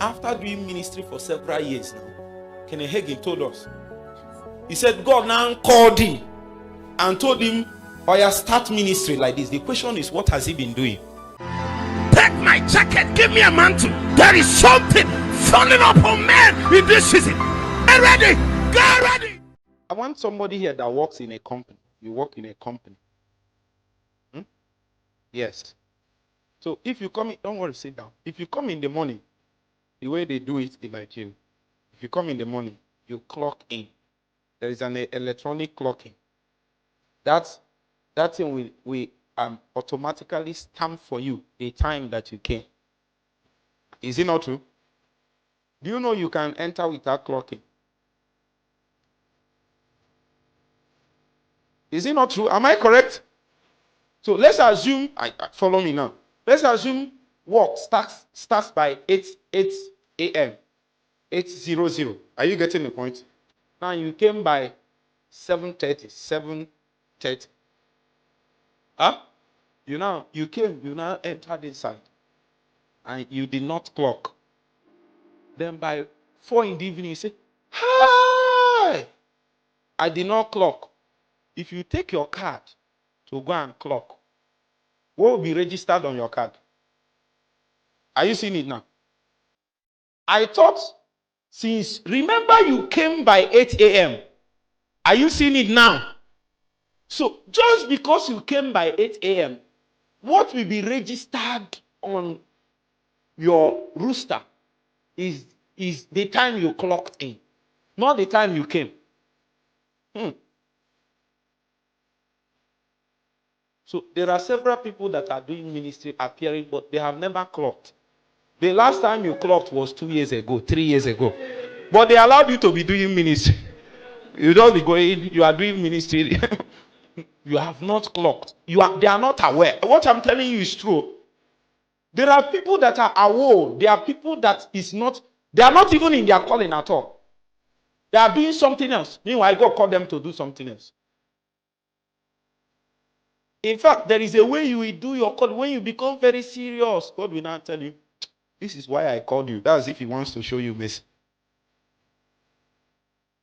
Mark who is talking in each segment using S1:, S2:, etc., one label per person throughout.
S1: After doing ministry for several years now, Kenneth Hagin told us, he said God now called him and told him, oh yeah, start ministry like this. The question is, what has he been doing?
S2: Take my jacket, give me a mantle. There is something falling upon men in this season. Get ready, get ready.
S1: I want somebody here that works in a company. You work in a company. Yes. So if you come in, don't worry, sit down. If you come in the morning, the way they do it in Nigeria, if you come in the morning, you clock in. There is an electronic clocking. That thing will automatically stamp for you the time that you came. Is it not true? Do you know you can enter without clocking? Is it not true? Am I correct? So let's assume, follow me now. Let's assume work starts by 8 a.m. 8:00. Are you getting the point? Now you came by 7:30. 7:30. Huh? You now entered inside and you did not clock. Then by 4 in the evening, you say, hi, I did not clock. If you take your card to go and clock, what will be registered on your card? Are you seeing it now? I thought, since, remember you came by 8 a.m. Are you seeing it now? So just because you came by 8 a.m., what will be registered on your rooster is the time you clocked in, not the time you came. So there are several people that are doing ministry appearing, but they have never clocked. The last time you clocked was 2 years ago, 3 years ago. But they allowed you to be doing ministry. You don't be going, you are doing ministry. You have not clocked. They are not aware. What I'm telling you is true. There are people that are aware. There are people that they are not even in their calling at all. They are doing something else. Meanwhile, God called them to do something else. In fact, there is a way you will do your call. When you become very serious, God will now tell you, this is why I called you. That's if he wants to show you mercy.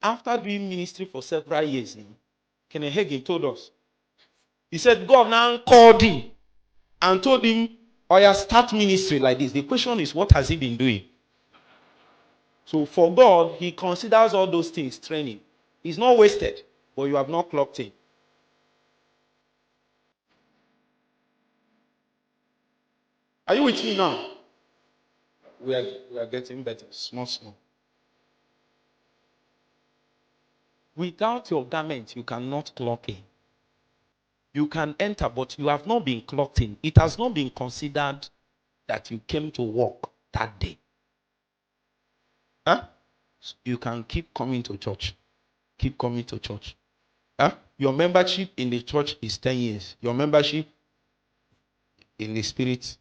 S1: After doing ministry for several years, Kenneth Hagin told us, he said God now called him and told him, oh yeah, start ministry like this. The question is, what has he been doing? So for God, he considers all those things training. It's not wasted, but you have not clocked in. Are you with me now? We are getting better, small. Without your garment, you cannot clock in. You can enter, but you have not been clocked in. It has not been considered that you came to work that day. Huh? So you can keep coming to church. Keep coming to church. Huh? Your membership in the church is 10 years. Your membership in the spirit,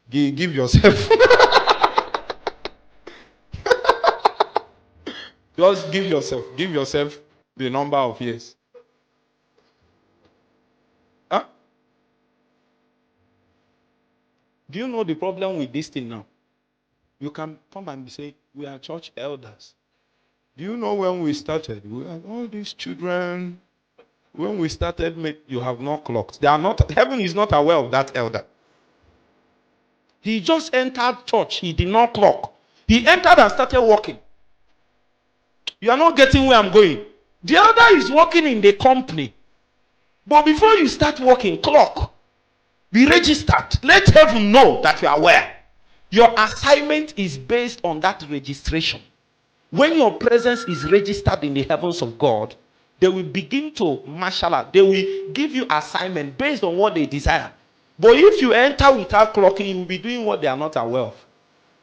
S1: give yourself. Just give yourself the number of years. Huh? Do you know the problem with this thing now? You can come and say, we are church elders. Do you know when we started? We had all these children. When we started, you have not clocked. Heaven is not aware of that elder. He just entered church. He did not clock. He entered and started walking. You are not getting where I'm going. The elder is working in the company. But before you start working, clock. Be registered. Let heaven know that you are aware. Your assignment is based on that registration. When your presence is registered in the heavens of God, they will begin to marshal out. They will give you assignment based on what they desire. But if you enter without clocking, you will be doing what they are not aware of.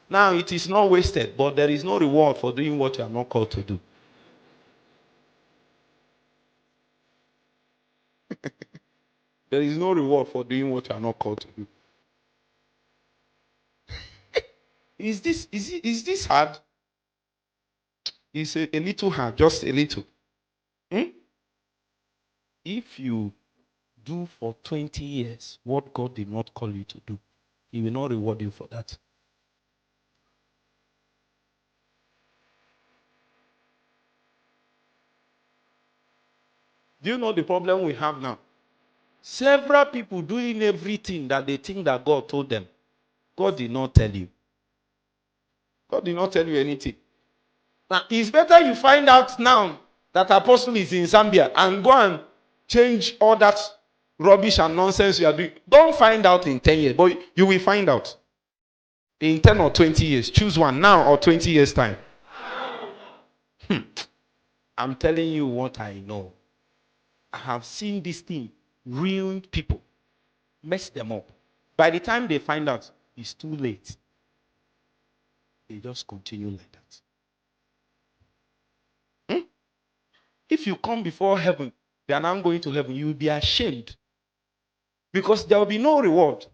S1: Now, it is not wasted, but there is no reward for doing what you are not called to do. There is no reward for doing what you are not called to do. Is this hard? It's a little hard, just a little. If you do for 20 years what God did not call you to do, he will not reward you for that. Do you know the problem we have now? Several people doing everything that they think that God told them. God did not tell you. God did not tell you anything. Now, it's better you find out now that apostle is in Zambia and go and change all that rubbish and nonsense you are doing. Don't find out in 10 years, but you will find out. In 10 or 20 years. Choose one now or 20 years' time. I'm telling you what I know. I have seen this thing ruin people, mess them up. By the time they find out, it's too late. They just continue like that. If you come before heaven, they are now going to heaven, you will be ashamed. Because there will be no reward.